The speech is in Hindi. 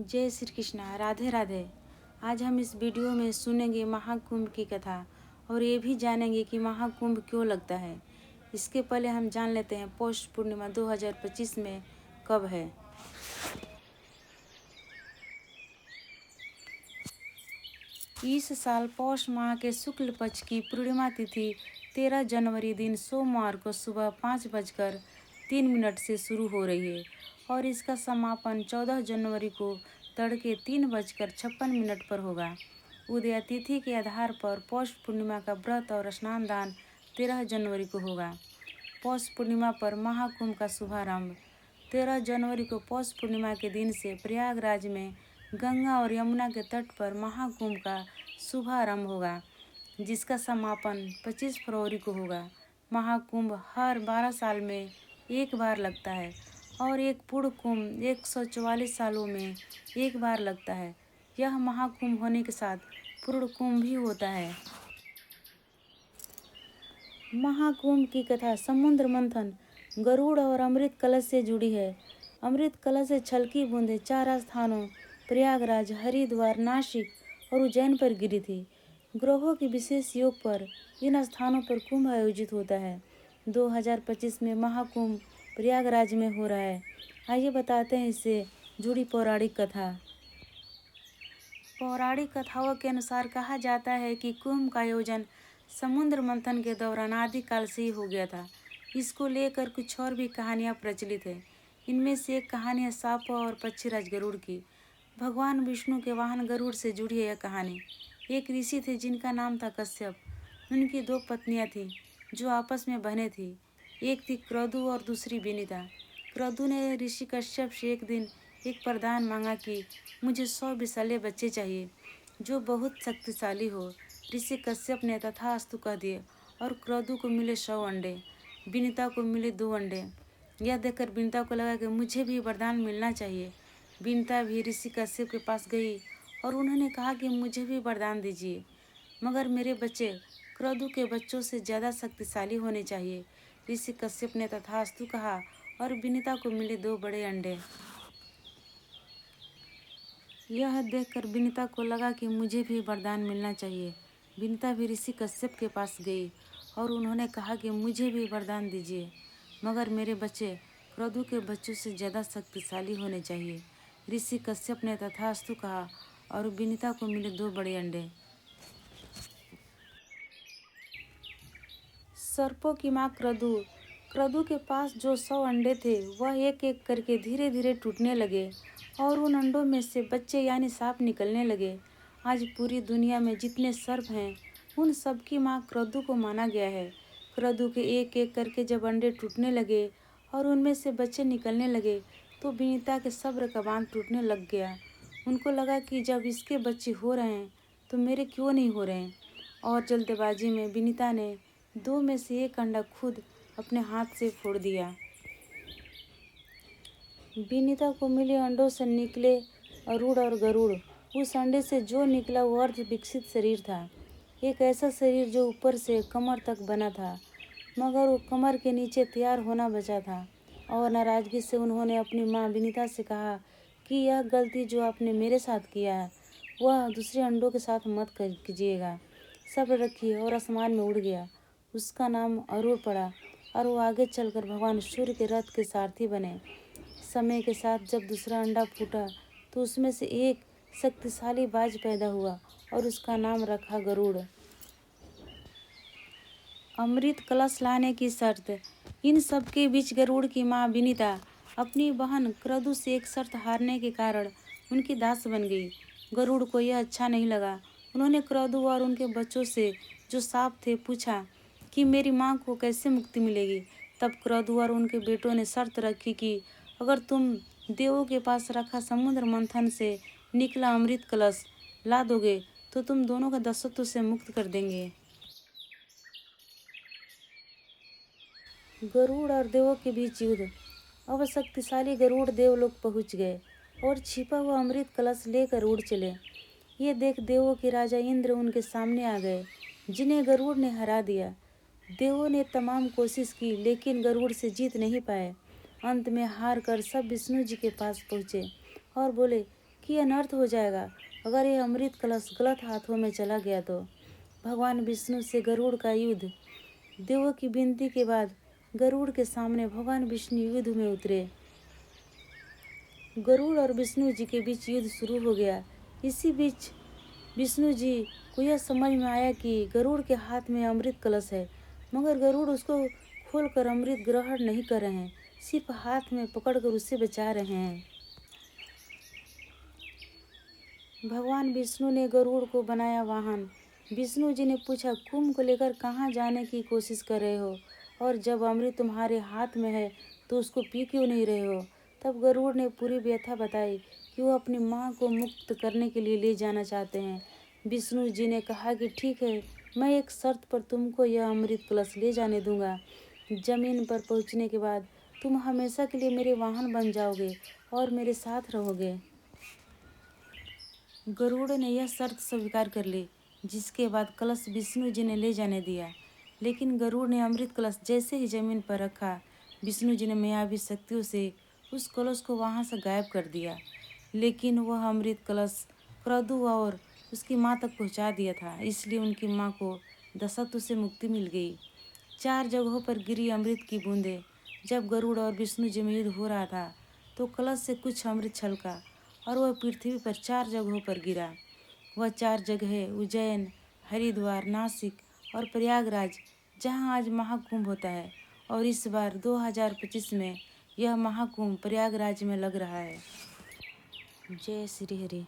जय श्री कृष्णा। राधे राधे। आज हम इस वीडियो में सुनेंगे महाकुंभ की कथा और ये भी जानेंगे कि महाकुंभ क्यों लगता है। इसके पहले हम जान लेते हैं पौष पूर्णिमा 2025 में कब है। इस साल पौष माह के शुक्ल पक्ष की पूर्णिमा तिथि 13 जनवरी दिन सोमवार को सुबह 5:03 से शुरू हो रही है और इसका समापन 14 जनवरी को तड़के 3:56 पर होगा। उदय तिथि के आधार पर पौष पूर्णिमा का व्रत और स्नान दान 13 जनवरी को होगा। पौष पूर्णिमा पर महाकुंभ का शुभारंभ 13 जनवरी को पौष पूर्णिमा के दिन से प्रयागराज में गंगा और यमुना के तट पर महाकुंभ का शुभारंभ होगा, जिसका समापन 25 फरवरी को होगा। महाकुंभ हर 12 साल में एक बार लगता है और एक पूर्ण कुंभ 144 सालों में एक बार लगता है। यह महाकुंभ होने के साथ पूर्ण कुंभ भी होता है। महाकुंभ की कथा समुद्र मंथन, गरुड़ और अमृत कलश से जुड़ी है। अमृत कलश से छलकी बूंदें 4 स्थानों प्रयागराज, हरिद्वार, नासिक और उज्जैन पर गिरी थी। ग्रहों के विशेष योग पर इन स्थानों पर कुंभ आयोजित होता है। 2025 में महाकुंभ प्रयागराज में हो रहा है। आइए बताते हैं इससे जुड़ी पौराणिक कथा। पौराणिक कथाओं के अनुसार कहा जाता है कि कुंभ का आयोजन समुद्र मंथन के दौरान आदिकाल से ही हो गया था। इसको लेकर कुछ और भी कहानियाँ प्रचलित है। इनमें से एक कहानी है सांप और पक्षीराज गरुड़ की। भगवान विष्णु के वाहन गरुड़ से जुड़ी है यह कहानी। एक ऋषि थे जिनका नाम था कश्यप। उनकी 2 पत्नियां थीं जो आपस में बहनें थीं। एक थी क्रतु और दूसरी विनिता। क्रतु ने ऋषि कश्यप से एक दिन एक वरदान मांगा कि मुझे 100 विशाले बच्चे चाहिए जो बहुत शक्तिशाली हो। ऋषि कश्यप ने तथास्तु कह दिए और क्रतु को मिले 100 अंडे, विनिता को मिले 2 अंडे। यह देखकर विनिता को लगा कि मुझे भी वरदान मिलना चाहिए। विनिता भी ऋषि कश्यप के पास गई और उन्होंने कहा कि मुझे भी वरदान दीजिए, मगर मेरे बच्चे क्रतु के बच्चों से ज़्यादा शक्तिशाली होने चाहिए। ऋषि कश्यप ने तथास्तु कहा और विनिता को मिले 2 बड़े अंडे। यह देखकर विनिता को लगा कि मुझे भी वरदान मिलना चाहिए। विनिता भी ऋषि कश्यप के पास गई और उन्होंने कहा कि मुझे भी वरदान दीजिए, मगर मेरे बच्चे क्रतु के बच्चों से ज़्यादा शक्तिशाली होने चाहिए। ऋषि कश्यप ने तथास्तु कहा और विनिता को मिले 2 बड़े अंडे। सर्पों की माँ क्रतु। क्रतु के पास जो 100 अंडे थे वह एक एक करके धीरे धीरे टूटने लगे और उन अंडों में से बच्चे यानी सांप निकलने लगे। आज पूरी दुनिया में जितने सर्प हैं उन सब की माँ क्रतु को माना गया है। क्रतु के एक एक करके जब अंडे टूटने लगे और उनमें से बच्चे निकलने लगे तो विनिता के सब्र का बांध टूटने लग गया। उनको लगा कि जब इसके बच्चे हो रहे हैं तो मेरे क्यों नहीं हो रहे हैं, और जल्दबाजी में विनिता ने 2 में से एक अंडा खुद अपने हाथ से फोड़ दिया। विनिता को मिले अंडों से निकले अरूढ़ और गरुड़। उस अंडे से जो निकला वो अर्ध विकसित शरीर था, एक ऐसा शरीर जो ऊपर से कमर तक बना था, मगर वो कमर के नीचे तैयार होना बचा था। और नाराजगी से उन्होंने अपनी माँ विनिता से कहा कि यह गलती जो आपने मेरे साथ किया है वह दूसरे अंडों के साथ मत कीजिएगा। सब्र रखिए, और आसमान में उड़ गया। उसका नाम अरूढ़ पड़ा और वो आगे चलकर भगवान सूर्य के रथ के सारथी बने। समय के साथ जब दूसरा अंडा फूटा तो उसमें से एक शक्तिशाली बाज पैदा हुआ और उसका नाम रखा गरुड़। अमृत कलश लाने की शर्त। इन सब के बीच गरुड़ की माँ विनिता अपनी बहन क्रतु से एक शर्त हारने के कारण उनकी दास बन गई। गरुड़ को यह अच्छा नहीं लगा। उन्होंने क्रतु और उनके बच्चों से जो सांप थे पूछा कि मेरी माँ को कैसे मुक्ति मिलेगी। तब क्रतु और उनके बेटों ने शर्त रखी कि अगर तुम देवों के पास रखा समुद्र मंथन से निकला अमृत कलश ला दोगे तो तुम दोनों का दासत्व से मुक्त कर देंगे। गरुड़ और देवों के बीच युद्ध। अब शक्तिशाली गरुड़ देवलोक पहुंच गए और छिपा हुआ अमृत कलश लेकर उड़ चले। ये देख देवों के राजा इंद्र उनके सामने आ गए, जिन्हें गरुड़ ने हरा दिया। देवों ने तमाम कोशिश की लेकिन गरुड़ से जीत नहीं पाए। अंत में हार कर सब विष्णु जी के पास पहुँचे और बोले कि कि अनर्थ हो जाएगा अगर यह अमृत कलश गलत हाथों में चला गया तो। भगवान विष्णु से गरुड़ का युद्ध। देवों की विनती के बाद गरुड़ के सामने भगवान विष्णु युद्ध में उतरे। गरुड़ और विष्णु जी के बीच युद्ध शुरू हो गया। इसी बीच विष्णु जी को यह समझ में आया कि गरुड़ के हाथ में अमृत कलश है, मगर गरुड़ उसको खोलकर अमृत ग्रहण नहीं कर रहे हैं, सिर्फ हाथ में पकड़कर उसे बचा रहे हैं। भगवान विष्णु ने गरुड़ को बनाया वाहन। विष्णु जी ने पूछा, कुंभ को लेकर कहाँ जाने की कोशिश कर रहे हो, और जब अमृत तुम्हारे हाथ में है तो उसको पी क्यों नहीं रहे हो। तब गरुड़ ने पूरी व्यथा बताई कि वो अपनी माँ को मुक्त करने के लिए ले जाना चाहते हैं। विष्णु जी ने कहा कि ठीक है, मैं एक शर्त पर तुमको यह अमृत कलश ले जाने दूंगा। जमीन पर पहुँचने के बाद तुम हमेशा के लिए मेरे वाहन बन जाओगे और मेरे साथ रहोगे। गरुड़ ने यह शर्त स्वीकार कर ली, जिसके बाद कलश विष्णु जी ने ले जाने दिया। लेकिन गरुड़ ने अमृत कलश जैसे ही जमीन पर रखा, विष्णु जी ने मायावी शक्तियों से उस कलश को वहां से गायब कर दिया। लेकिन वह अमृत कलश क्रतु और उसकी माँ तक पहुंचा दिया था, इसलिए उनकी माँ को दशत्व से मुक्ति मिल गई। 4 जगहों पर गिरी अमृत की बूंदें। जब गरुड़ और विष्णु जी में युद्ध हो रहा था तो कलश से कुछ अमृत छलका और वह पृथ्वी पर 4 जगहों पर गिरा। वह 4 जगहें उज्जैन, हरिद्वार, नासिक और प्रयागराज, जहां आज महाकुंभ होता है। और इस बार 2025 में यह महाकुंभ प्रयागराज में लग रहा है। जय श्री हरि।